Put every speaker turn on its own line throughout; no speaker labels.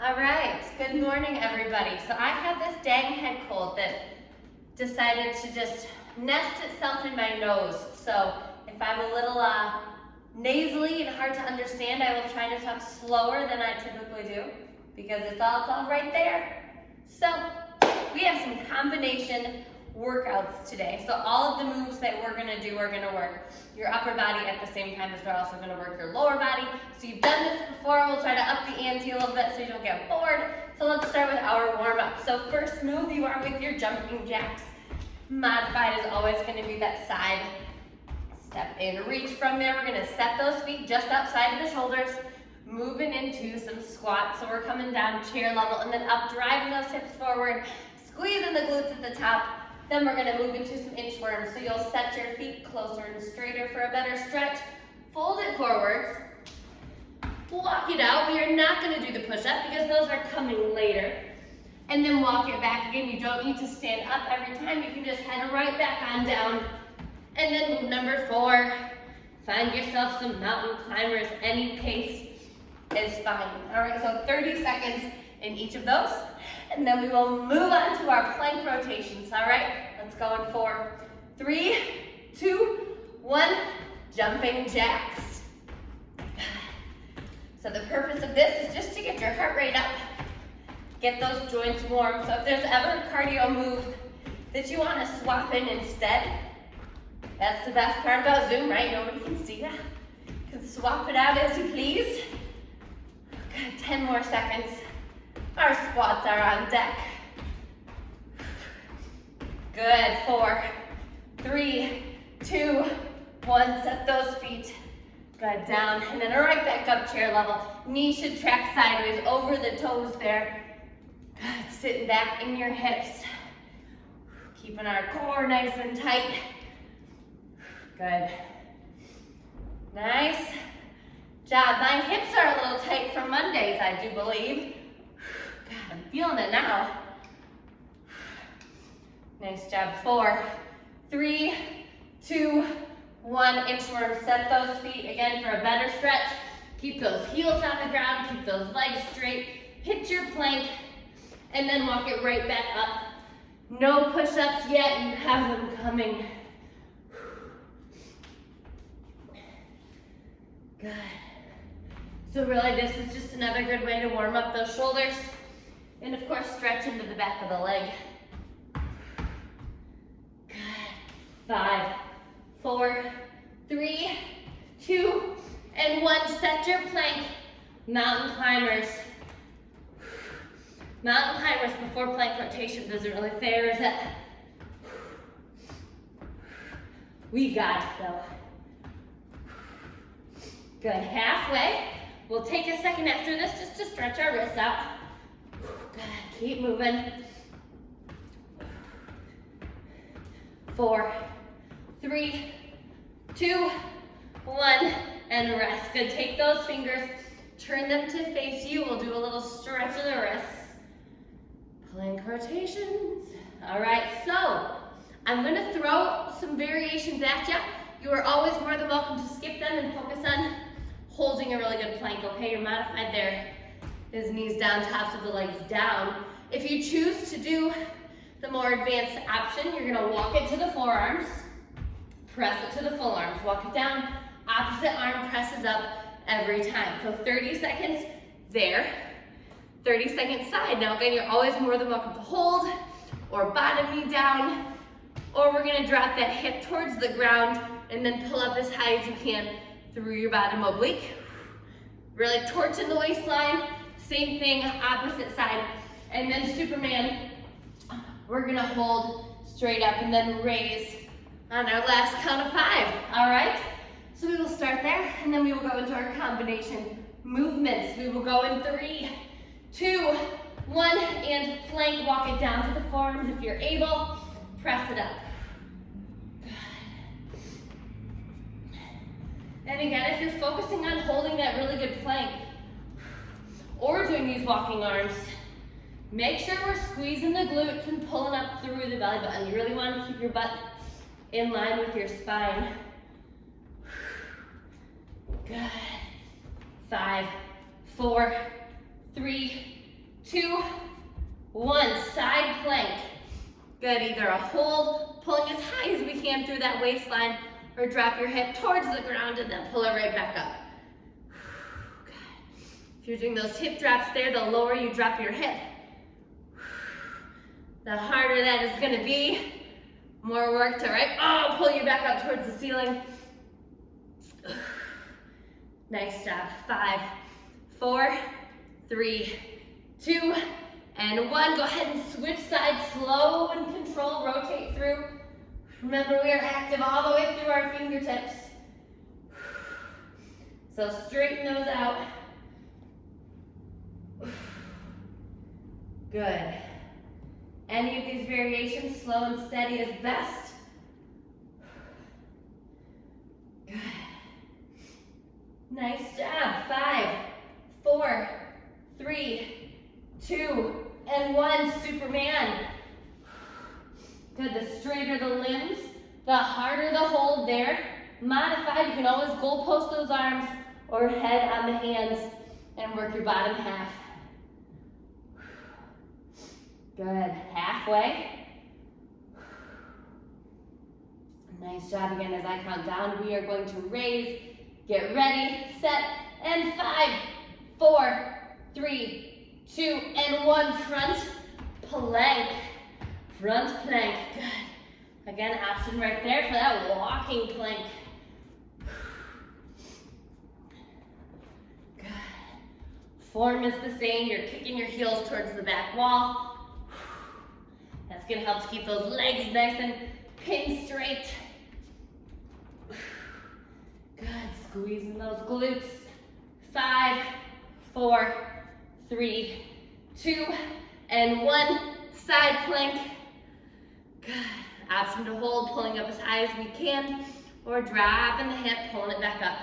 All right, good morning everybody. So I have this dang head cold that decided to just nest itself in my nose. So if I'm a little nasally and hard to understand, I will try to talk slower than I typically do because it's all right there. So we have some combination workouts today. So all of the moves that we're gonna do are gonna work your upper body at the same time as we're also gonna work your lower body. So you've done this before, we'll try to up the ante a little bit so you don't get bored. So let's start with our warm up. So first move, you are with your jumping jacks. Modified is always gonna be that side step in, reach from there. We're gonna set those feet just outside of the shoulders, moving into some squats. So we're coming down chair level and then up, driving those hips forward, squeezing the glutes at the top. Then we're gonna move into some inchworms. So you'll set your feet closer and straighter for a better stretch. Fold it forwards, walk it out. We are not gonna do the push-up because those are coming later. And then walk it back again. You don't need to stand up every time. You can just head right back on down. And then move number 4, find yourself some mountain climbers. Any pace is fine. All right, so 30 seconds in each of those. And then we will move on to our plank rotations, all right? Let's go in 4, 3, 2, 1, jumping jacks. So the purpose of this is just to get your heart rate up, get those joints warm. So if there's ever a cardio move that you want to swap in instead, that's the best part about Zoom, right? Nobody can see that. You can swap it out as you please. Good, 10 more seconds. Our squats are on deck. Good, 4, 3, 2, 1. Set those feet. Good, down, and then right back up, chair level. Knees should track sideways over the toes there. Good, sitting back in your hips. Keeping our core nice and tight. Good. Nice job. My hips are a little tight from Mondays, I do believe. God, I'm feeling it now. Nice job. 4, 3, 2, 1. Inchworm. Set those feet again for a better stretch. Keep those heels on the ground. Keep those legs straight. Hit your plank. And then walk it right back up. No push-ups yet. You have them coming. Good. So really, this is just another good way to warm up those shoulders. And of course, stretch into the back of the leg. Good. 5, 4, 3, 2, and 1. Set your plank. Mountain climbers. Mountain climbers before plank rotation doesn't really fair, is it? We got it though. Good. Halfway. We'll take a second after this just to stretch our wrists out. Good. Keep moving. 4, 3, 2, 1, and rest. Good. Take those fingers, turn them to face you. We'll do a little stretch of the wrists. Plank rotations. All right, so I'm gonna throw some variations at you. You are always more than welcome to skip them and focus on holding a really good plank, okay? You're modified there. His knees down, tops of the legs down. If you choose to do the more advanced option, you're gonna walk it to the forearms, press it to the full arms, walk it down, opposite arm presses up every time. So 30 seconds there, 30 seconds side. Now again, you're always more than welcome to hold or bottom knee down, or we're gonna drop that hip towards the ground and then pull up as high as you can through your bottom oblique. Really torching the waistline. Same thing, opposite side. And then Superman, we're gonna hold straight up and then raise on our last count of 5, all right? So we will start there and then we will go into our combination movements. We will go in 3, 2, 1, and plank. Walk it down to the forearms if you're able. Press it up. And again, if you're focusing on holding that really good plank or doing these walking arms, make sure we're squeezing the glutes and pulling up through the belly button. You really want to keep your butt in line with your spine. Good. 5, 4, 3, 2, 1. Side plank. Good, either a hold, pulling as high as we can through that waistline, or drop your hip towards the ground and then pull it right back up. Good. If you're doing those hip drops there, the lower you drop your hip, the harder that is gonna be. More work to, right? Pull you back up towards the ceiling. Nice job. 5, 4, 3, 2, and 1. Go ahead and switch sides, slow and control, rotate through. Remember, we are active all the way through our fingertips. So straighten those out. Good. Any of these variations, slow and steady is best. Good. Nice job. 5, 4, 3, 2, and 1. Superman. Good. The straighter the limbs, the harder the hold there. Modified, you can always goalpost those arms or head on the hands and work your bottom half. Good. Halfway. Nice job. Again, as I count down, we are going to raise. Get ready, set, and 5, 4, 3, 2, and 1. Front plank. Front plank. Good. Again, option right there for that walking plank. Good. Form is the same. You're kicking your heels towards the back wall. That's going to help to keep those legs nice and pinned straight. Good. Squeezing those glutes. 5, 4, 3, 2, and 1. Side plank. Good. Option to hold, pulling up as high as we can, or dropping the hip, pulling it back up.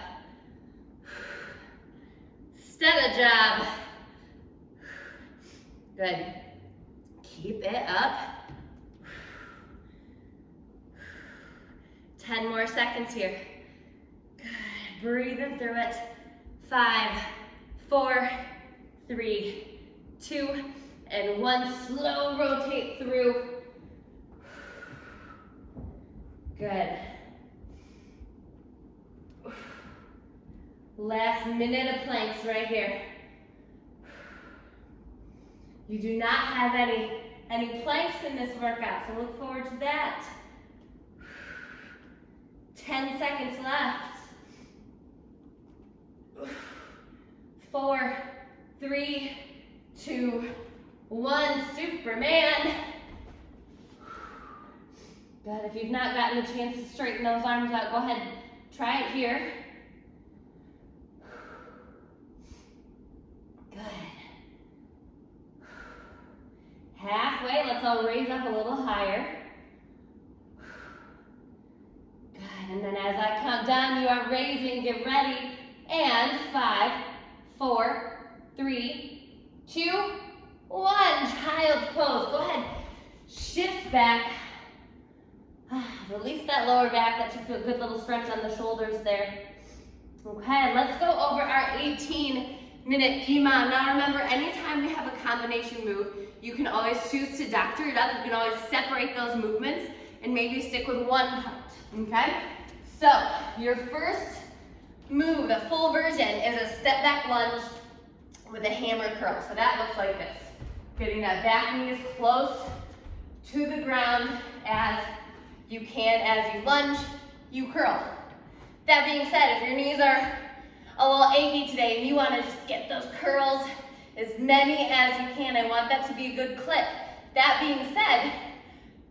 Stella job. Good. Keep it up. 10 more seconds here. Good. Breathing through it. 5, 4, 3, 2, and 1. Slow rotate through. Good. Last minute of planks right here. You do not have any planks in this workout, so look forward to that. 10 seconds left. 4, 3, 2, 1. Superman. Good. If you've not gotten a chance to straighten those arms out, go ahead and try it here. Good. Halfway, let's all raise up a little higher. Good. And then as I count down, you are raising. Get ready. And 5, 4, 3, 2, 1. Child's pose. Go ahead. Shift back. Release that lower back. That should feel a good little stretch on the shoulders there. Okay, let's go over our 18-minute EMOM. Now remember, anytime we have a combination move, you can always choose to doctor it up. You can always separate those movements and maybe stick with one part, okay? So, your first move, the full version, is a step back lunge with a hammer curl. So that looks like this. Getting that back knee as close to the ground as you can. As you lunge, you curl. That being said, if your knees are a little achy today and you want to just get those curls, as many as you can, I want that to be a good clip. That being said,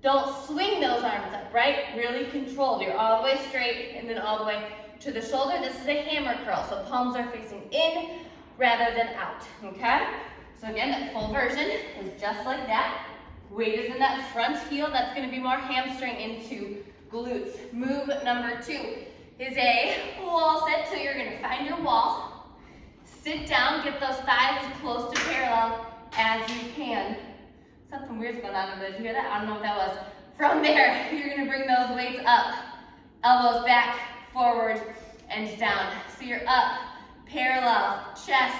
don't swing those arms up, right? Really controlled. You're all the way straight and then all the way to the shoulder. This is a hammer curl, so palms are facing in rather than out, okay? So again, that full version is just like that. Weight is in that front heel. That's going to be more hamstring into glutes. Move number 2 is a wall sit. So you're going to find your wall, sit down, get those thighs as close to parallel as you can. Something weird's going on over there. Did you hear that? I don't know what that was. From there, you're going to bring those weights up. Elbows back, forward, and down. So you're up, parallel, chest,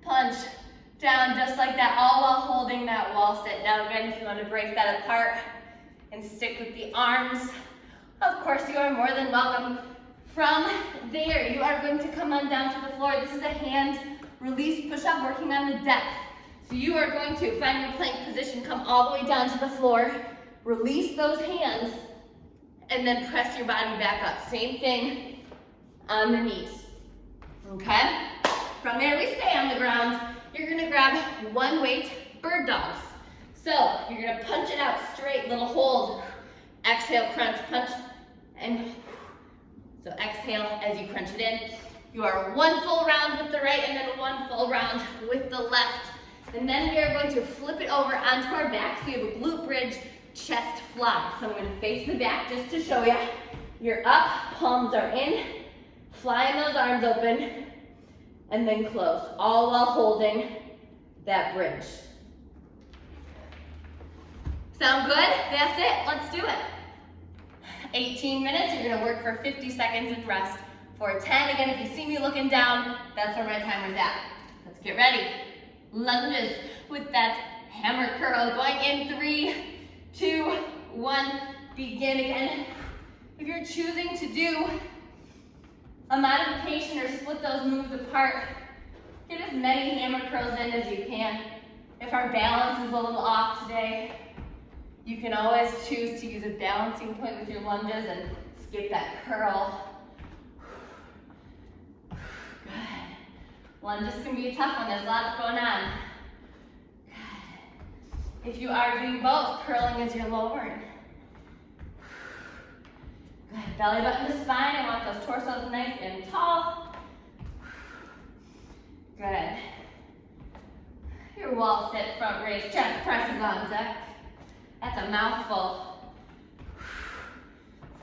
punch, down just like that, all while holding that wall sit. Now again, if you want to break that apart and stick with the arms, of course you are more than welcome. From there, you are going to come on down to the floor. This is a hand release push-up working on the depth. So you are going to find your plank position, come all the way down to the floor, release those hands, and then press your body back up. Same thing on the knees, okay? From there, we stay on the ground. You're gonna grab one weight, bird dogs. So you're gonna punch it out straight, little hold. Exhale, crunch, punch, and so exhale as you crunch it in. You are one full round with the right and then one full round with the left. And then we are going to flip it over onto our back. So you have a glute bridge, chest fly. So I'm gonna face the back just to show you. You're up, palms are in, flying those arms open, and then close, all while holding that bridge. Sound good? That's it, let's do it. 18 minutes, you're gonna work for 50 seconds and rest for 10. Again, if you see me looking down, that's where my timer's at. Let's get ready. Lunges with that hammer curl, going in 3, 2, 1, begin again. If you're choosing to do a modification or split those moves apart, get as many hammer curls in as you can. If our balance is a little off today, you can always choose to use a balancing point with your lunges and skip that curl. Good. Lunges can be a tough one, there's lots going on. Good. If you are doing both, curling as you're lowering. Good. Belly button to spine. I want those torsos nice and tall. Good. Your wall sit, front raise, chest presses on deck. That's a mouthful.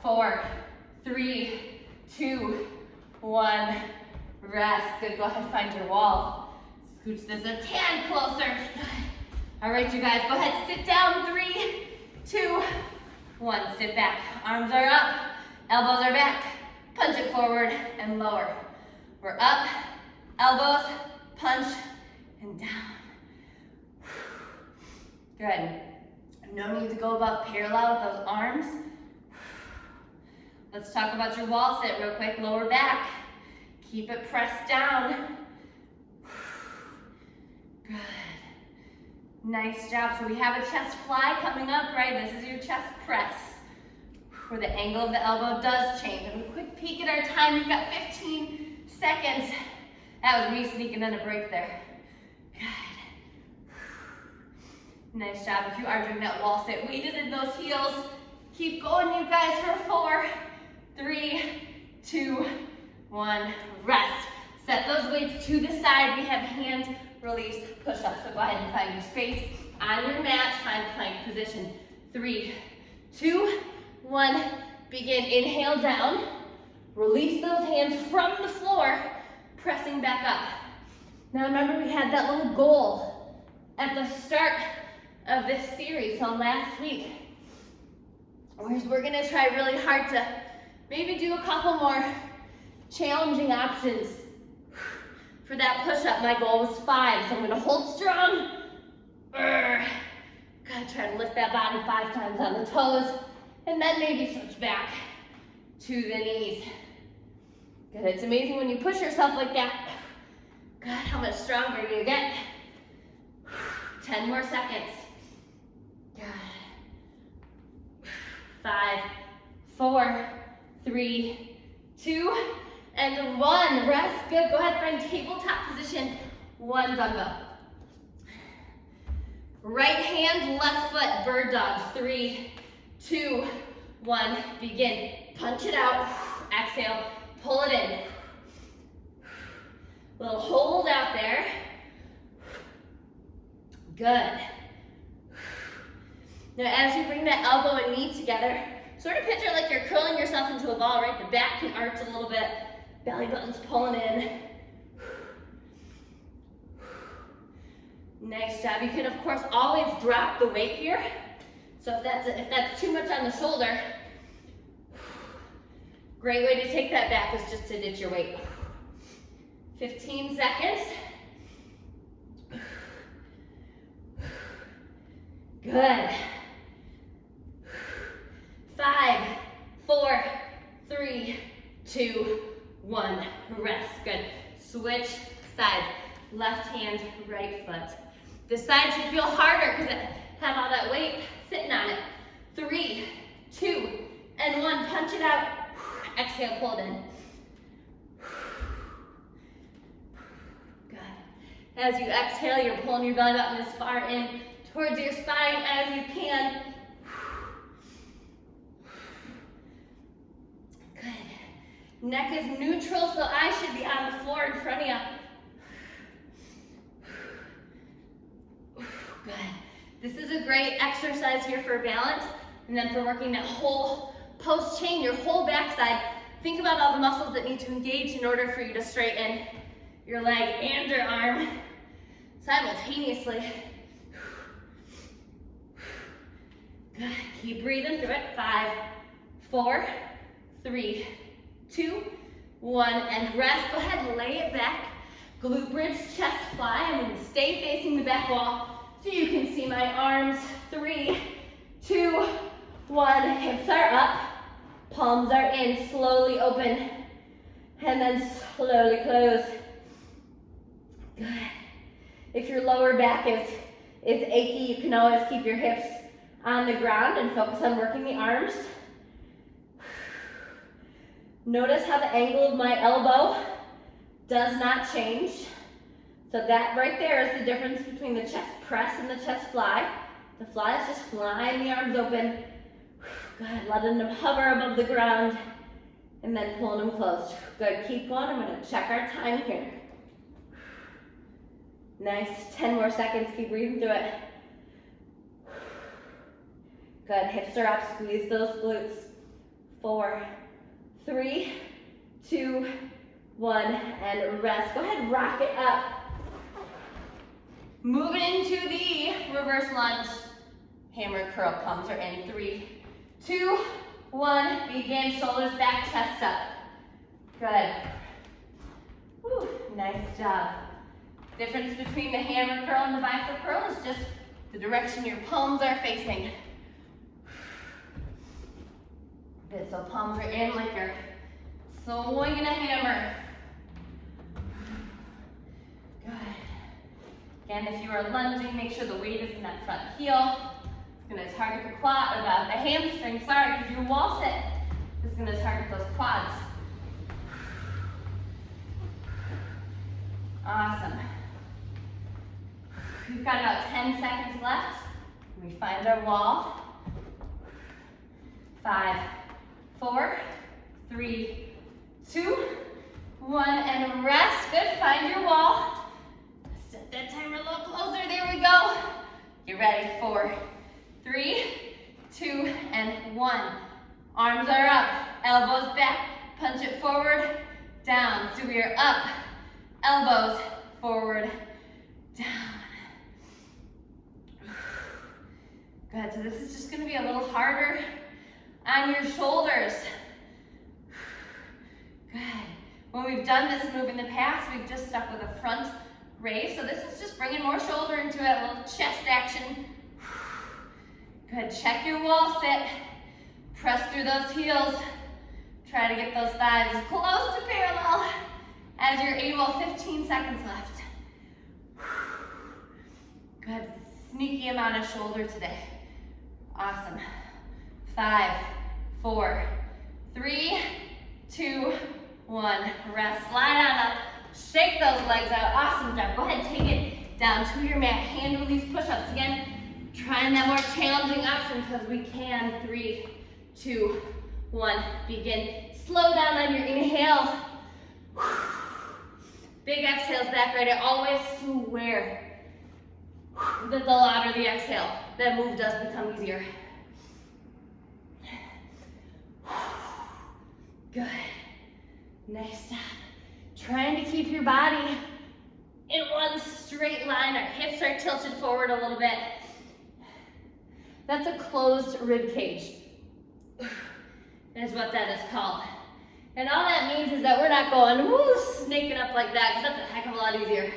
4, 3, 2, 1. Rest. Good. Go ahead, find your wall. Scooch this a tad closer. All right, you guys, go ahead, sit down. 3, 2, 1. Sit back. Arms are up. Elbows are back, punch it forward and lower. We're up, elbows, punch, and down. Good. No need to go above parallel with those arms. Let's talk about your wall sit real quick. Lower back, keep it pressed down. Good. Nice job. So we have a chest fly coming up, right? This is your chest press, where the angle of the elbow does change. And a quick peek at our time, we've got 15 seconds. That was me sneaking in a break there. Good. Nice job. If you are doing that wall sit, weighted in those heels. Keep going, you guys, for 4, 3, 2, 1. Rest. Set those weights to the side. We have hand release push-ups. So go ahead and find your space on your mat. Find plank position. 3, 2, 1, begin. Inhale down, release those hands from the floor, pressing back up. Now remember, we had that little goal at the start of this series, so last week, whereas we're gonna try really hard to maybe do a couple more challenging options. For that push-up, my goal was 5, so I'm gonna hold strong. Gotta try to lift that body 5 times on the toes. And then maybe switch back to the knees. Good, it's amazing when you push yourself like that. God, how much stronger you get. 10 more seconds. Good. 5, 4, 3, 2, and 1. Rest, good. Go ahead, find tabletop position. 1 dumbbell. Right hand, left foot, bird dogs. 3, 2, 1, begin. Punch it out. Exhale, pull it in. Little hold out there. Good. Now as you bring that elbow and knee together, sort of picture like you're curling yourself into a ball, right? The back can arch a little bit. Belly button's pulling in. Nice job. You can, of course, always drop the weight here. So if that's too much on the shoulder, great way to take that back is just to ditch your weight. 15 seconds. Good. 5, 4, 3, 2, 1. Rest. Good. Switch sides. Left hand, right foot. This side should feel harder because it has all that weight sitting on it. 3, 2, and 1. Punch it out. Exhale, pull it in. Good. As you exhale, you're pulling your belly button as far in towards your spine as you can. Good. Neck is neutral, so I should be on the floor in front of you. Good. This is a great exercise here for balance, and then for working that whole post chain, your whole backside. Think about all the muscles that need to engage in order for you to straighten your leg and your arm simultaneously. Good. Keep breathing through it. 5, 4, 3, 2, 1, and rest. Go ahead and lay it back. Glute bridge, chest fly. I'm going to stay facing the back wall so you can see my arms. 3, 2, 1. Hips are up. Palms are in. Slowly open. And then slowly close. Good. If your lower back is achy, you can always keep your hips on the ground and focus on working the arms. Notice how the angle of my elbow does not change. So that right there is the difference between the chest press and the chest fly. The fly is just flying the arms open. Good, letting them hover above the ground and then pulling them closed. Good, keep going. I'm going to check our time here. Nice, 10 more seconds. Keep breathing through it. Good, hips are up. Squeeze those glutes. 4, 3, 2, 1, and rest. Go ahead, rock it up. Moving into the reverse lunge. Hammer curl, palms are in. 3, 2, 1. Begin, shoulders back, chest up. Good. Whew, nice job. Difference between the hammer curl and the bicep curl is just the direction your palms are facing. Good, so palms are in like you're swinging a hammer. Good. Again, if you are lunging, make sure the weight is in that front heel. It's going to target the quad, or the hamstring, sorry, because your wall sit is going to target those quads. Awesome. We've got about 10 seconds left. We find our wall. 5, 4, 3, 2, 1, and rest. Good, find your wall. Set that timer a little closer, there we go. Get ready, 4, 3, 2, and 1. Arms are up, elbows back, punch it forward, down. So we are up, elbows forward, down. Good, so this is just gonna be a little harder on your shoulders. Good. When we've done this move in the past, we've just stuck with a front raise. So this is just bringing more shoulder into it, a little chest action. Good, check your wall sit. Press through those heels. Try to get those thighs as close to parallel as you're able. 15 seconds left. Good, sneaky amount of shoulder today. Awesome. 5, 4, 3, 2, 1. Rest, slide on up. Shake those legs out. Awesome job. Go ahead and take it down to your mat. Handle these push-ups. Again, trying that more challenging option because we can. 3, 2, 1. Begin. Slow down on your inhale. Big exhales back right. I always swear that the louder the exhale, that move does become easier. Good. Nice job. Trying to keep your body in one straight line. Our hips are tilted forward a little bit. That's a closed rib cage, is what that is called. And all that means is that we're not going, woo, snaking up like that, because that's a heck of a lot easier.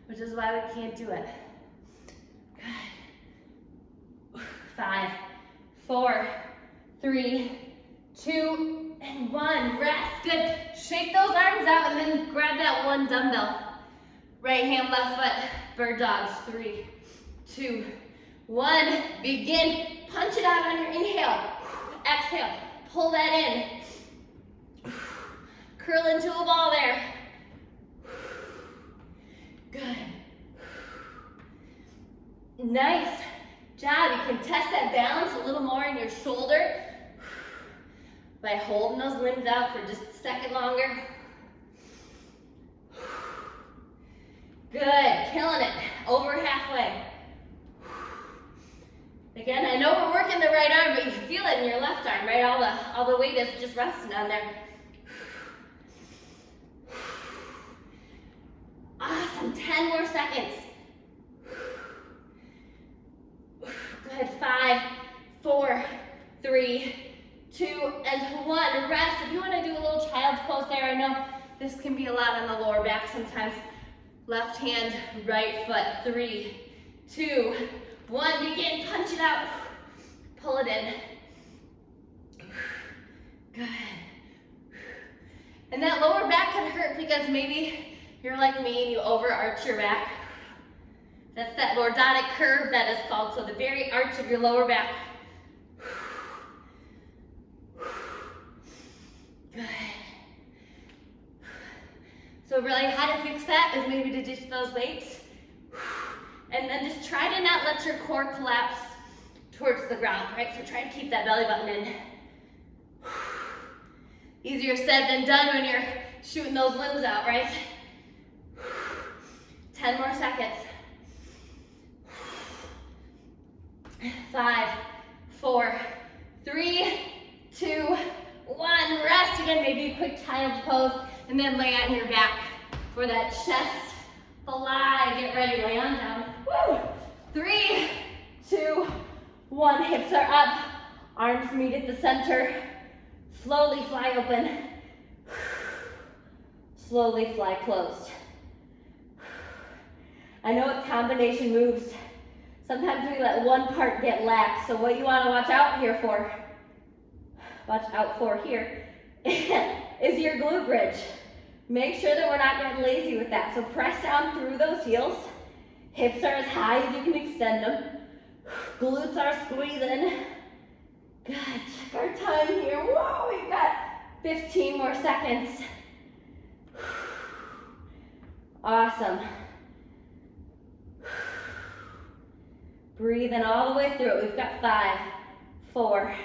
Which is why we can't do it. 5, 4, 3, 2, and 1. Rest. Good. Shake those arms out and then grab that one dumbbell. Right hand, left foot. Bird dogs. 3, 2, 1. Begin. Punch it out on your inhale. Exhale. Pull that in. Curl into a ball there. Good. Nice job. You can test that balance a little more in your shoulder by holding those limbs out for just a second longer. Good. Killing it. Over halfway. Again, I know we're working the right arm, but you feel it in your left arm, right? All the weight is just resting on there. Awesome. 10 more seconds. Good. 5, 4, 3, 2, and 1. Rest. If you want to do a little child's pose there, I know this can be a lot on the lower back sometimes. Left hand, right foot. 3, 2, 1. Begin. Punch it out. Pull it in. Good. And that lower back can hurt because maybe you're like me and you overarch your back. That's that lordotic curve that is called. So the very arch of your lower back. Good. So really how to fix that is maybe to ditch those weights. And then just try to not let your core collapse towards the ground, right? So try to keep that belly button in. Easier said than done when you're shooting those limbs out, right? 10 more seconds. 5, 4, 3, 2, 1. Rest again, maybe a quick child's pose, and then lay on your back for that chest fly. Get ready, lay on down. Woo! 3, 2, 1. Hips are up, arms meet at the center. Slowly fly open. Slowly fly closed. I know with combination moves, sometimes we let one part get lax. So what you want to watch out for here, is your glute bridge. Make sure that we're not getting lazy with that. So press down through those heels. Hips are as high as you can extend them. Glutes are squeezing. Good. Check our time here. Whoa, we've got 15 more seconds. Awesome. Breathing all the way through it. We've got 5, 4,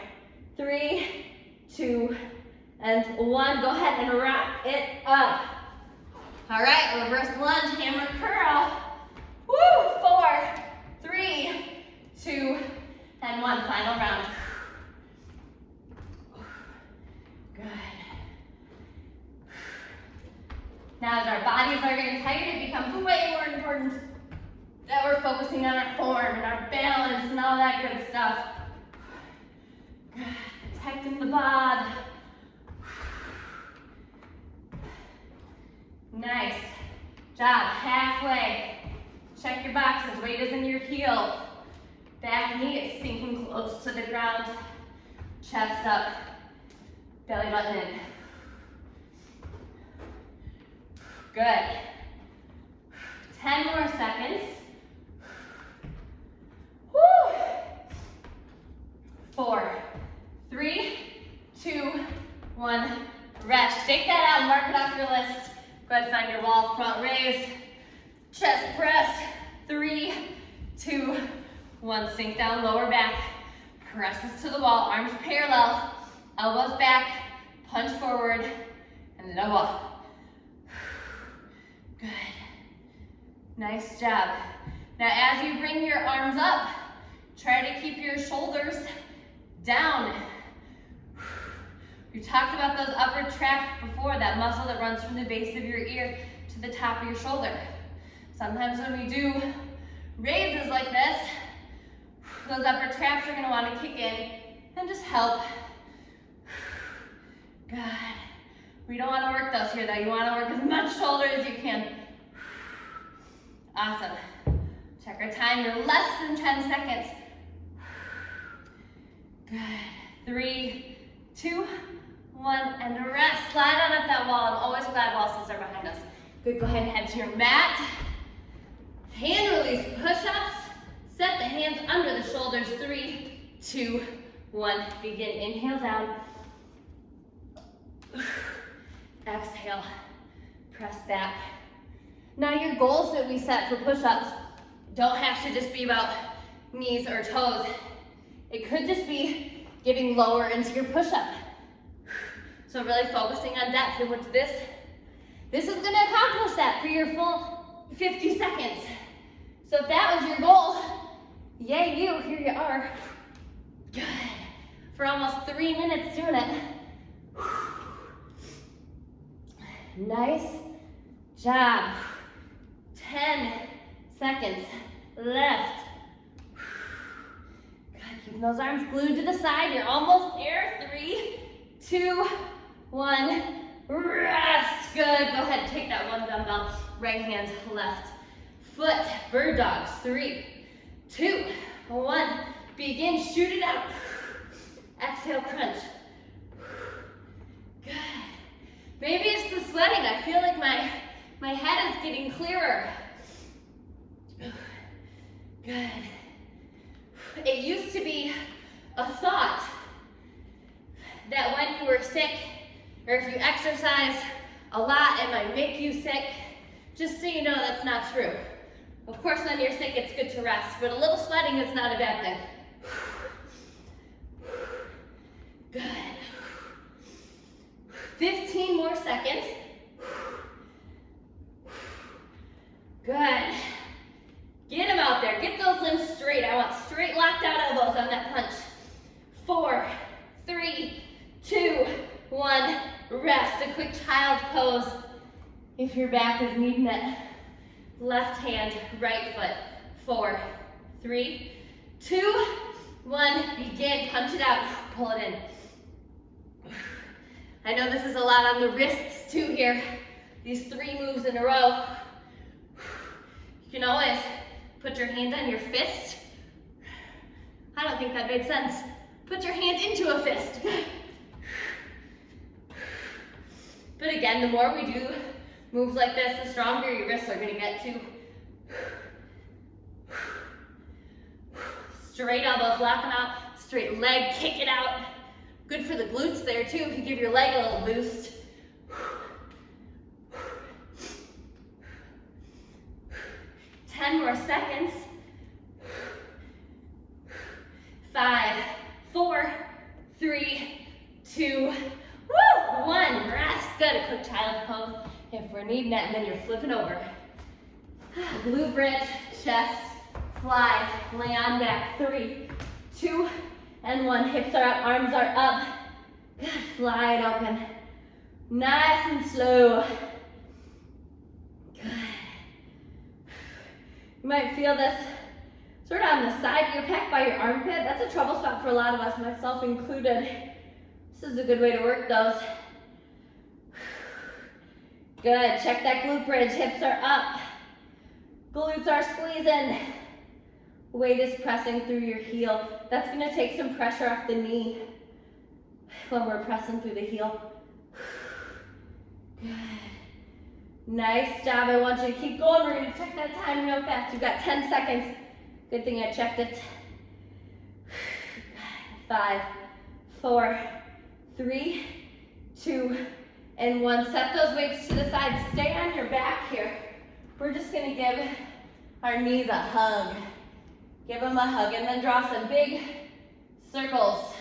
3, 2, and 1. Go ahead and rock it up. All right, reverse lunge, hammer curl. Woo! 4, 3, 2, and 1. Final round. Good. Now as our bodies are getting tired, it becomes way more important that we're focusing on our form and our balance and all that good stuff. Good. Protecting the bod. Nice job. Halfway. Check your boxes. Weight is in your heel. Back knee is sinking close to the ground. Chest up. Belly button in. Good. 10 more seconds. Woo! 4, 3, 2, 1. Rest. Shake that out. Mark it off your list. Go ahead and find your wall. Front raise. Chest press. 3, 2, 1. Sink down. Lower back. Presses to the wall. Arms parallel. Elbows back. Punch forward. And the wall. Good. Nice job. Now as you bring your arms up, try to keep your shoulders down. We talked about those upper traps before, that muscle that runs from the base of your ear to the top of your shoulder. Sometimes when we do raises like this, those upper traps are going to want to kick in and just help. Good. We don't want to work those here though. You want to work as much shoulder as you can. Awesome. Check our time. You're less than 10 seconds. Good. 3, 2, 1, and rest. Slide on up that wall. I'm always glad wall sits are behind us. Good, go ahead and head to your mat. Hand release push-ups. Set the hands under the shoulders. 3, 2, 1. Begin. Inhale down. Exhale. Press back. Now your goals that we set for push-ups don't have to just be about knees or toes. It could just be getting lower into your push-up. So really focusing on depth, and with this is gonna accomplish that for your full 50 seconds. So if that was your goal, yay you, here you are. Good. For almost 3 minutes doing it. Nice job. 10 seconds left. Good, keeping those arms glued to the side. You're almost there. 3, 2, 1. Rest. Good. Go ahead and take that one dumbbell. Right hand, left foot. Bird dogs. 3, 2, 1. Begin. Shoot it out. Exhale, crunch. Good. Maybe it's the sweating. I feel like my head is getting clearer. Good. It used to be a thought that when you were sick, or if you exercise a lot, it might make you sick. Just so you know, that's not true. Of course, when you're sick, it's good to rest, but a little sweating is not a bad thing. Good. 15 more seconds. Good. Get them out there. Get those limbs straight. I want straight locked out elbows on that punch. 4, 3, 2, 1. Rest. A quick child's pose if your back is needing it. Left hand, right foot. 4, 3, 2, 1. Begin. Punch it out. Pull it in. I know this is a lot on the wrists too here. These 3 moves in a row. You can always put your hand on your fist. I don't think that made sense. Put your hand into a fist. But again, the more we do moves like this, the stronger your wrists are gonna get too. Straight elbows, lock them out. Straight leg, kick it out. Good for the glutes there too, if you give your leg a little boost. 10 more seconds. 5, 4, 3, 2, 1. Rest. Good. A quick child's pose if we're needing it, and then you're flipping over. Glute bridge, chest, fly, lay on back. 3, 2, and 1. Hips are up, arms are up. Good. Slide open. Nice and slow. Good. You might feel this sort of on the side of your pec by your armpit. That's a trouble spot for a lot of us, myself included. This is a good way to work those. Good. Check that glute bridge. Hips are up. Glutes are squeezing. Weight is pressing through your heel. That's going to take some pressure off the knee when we're pressing through the heel. Good. Nice job. I want you to keep going. We're going to check that time real fast. You've got 10 seconds. Good thing I checked it. 5, 4, 3, 2, and 1. Set those weights to the side. Stay on your back here. We're just going to give our knees a hug. Give them a hug and then draw some big circles.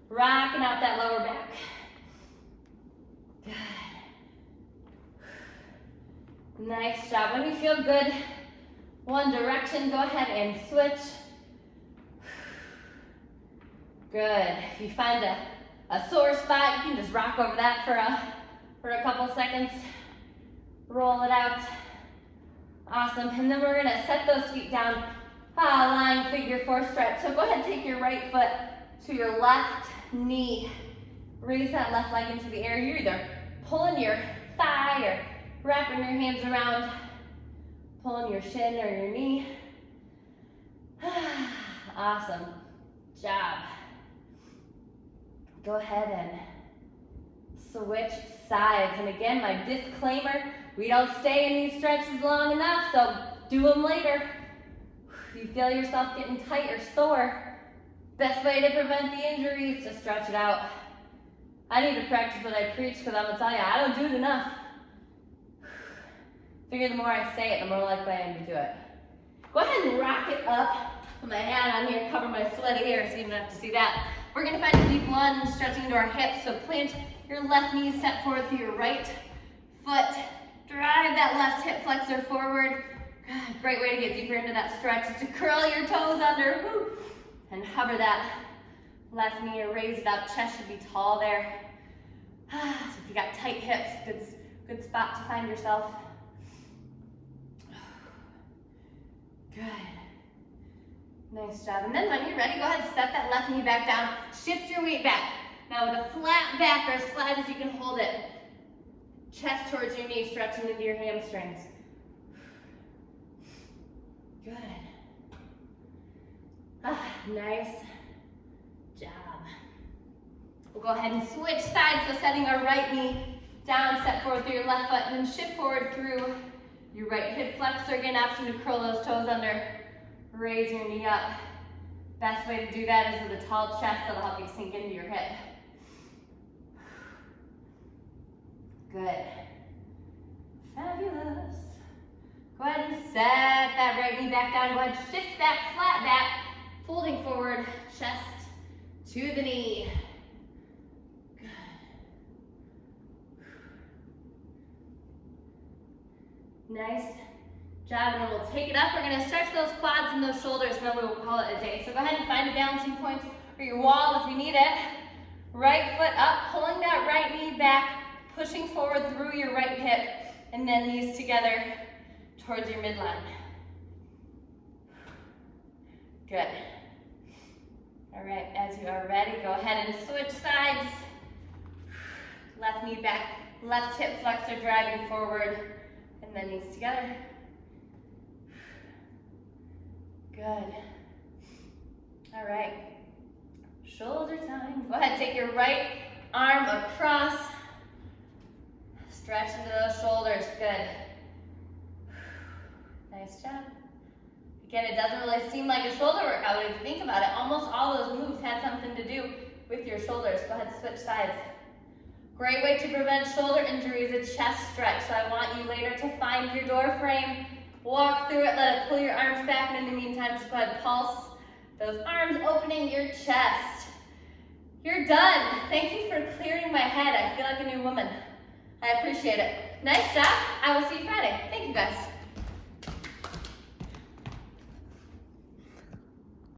Rocking out that lower back. Good. Nice job. When you feel good, one direction, go ahead and switch. Good. If you find a sore spot, you can just rock over that for a couple seconds. Roll it out. Awesome. And then we're going to set those feet down. Lying figure 4 stretch. So go ahead and take your right foot to your left knee. Raise that left leg into the air. You're either pulling your thigh or wrapping your hands around, pulling your shin or your knee. Awesome job. go ahead and switch sides. And again, my disclaimer, we don't stay in these stretches long enough, so do them later. If you feel yourself getting tight or sore, best way to prevent the injury is to stretch it out. I need to practice what I preach because I'm going to tell you, I don't do it enough. Figure the more I say it, the more likely I am to do it. Go ahead and rock it up. Put my hand on here, cover my sweaty hair so you don't have to see that. We're going to find a deep lunge, stretching into our hips. So plant your left knee, step forward through your right foot. Drive that left hip flexor forward. Good. Great way to get deeper into that stretch is to curl your toes under. Woo. And hover that left knee or raise it up. Chest should be tall there. So if you got tight hips, good spot to find yourself. Good. Nice job. And then when you're ready, go ahead and set that left knee back down. Shift your weight back. Now with a flat back or as flat as you can hold it. Chest towards your knee, stretching into your hamstrings. Good. Nice job. We'll go ahead and switch sides. So setting our right knee down, step forward through your left foot, and then shift forward through your right hip flexor. Again, option to curl those toes under. Raise your knee up. Best way to do that is with a tall chest. That'll help you sink into your hip. Good. Fabulous. Go ahead and set that right knee back down. Go ahead and shift that flat back, folding forward, chest to the knee. Good. Nice job, and then we'll take it up. We're going to stretch those quads and those shoulders, and then we will call it a day. So go ahead and find a balancing point or your wall if you need it. Right foot up, pulling that right knee back, pushing forward through your right hip, and then knees together towards your midline. Good. All right, as you are ready, go ahead and switch sides. Left knee back, left hip flexor driving forward, and then knees together. Good. All right, shoulder time. Go ahead, take your right arm across. Stretch into those shoulders, good. Nice job. Again, it doesn't really seem like a shoulder workout, but if you think about it, almost all those moves had something to do with your shoulders. Go ahead and switch sides. Great way to prevent shoulder injuries, a chest stretch. So I want you later to find your door frame, walk through it, let it pull your arms back, and in the meantime, just go ahead and pulse those arms, opening your chest. You're done. Thank you for clearing my head. I feel like a new woman. I appreciate it. Nice job. I will see you Friday. Thank you guys.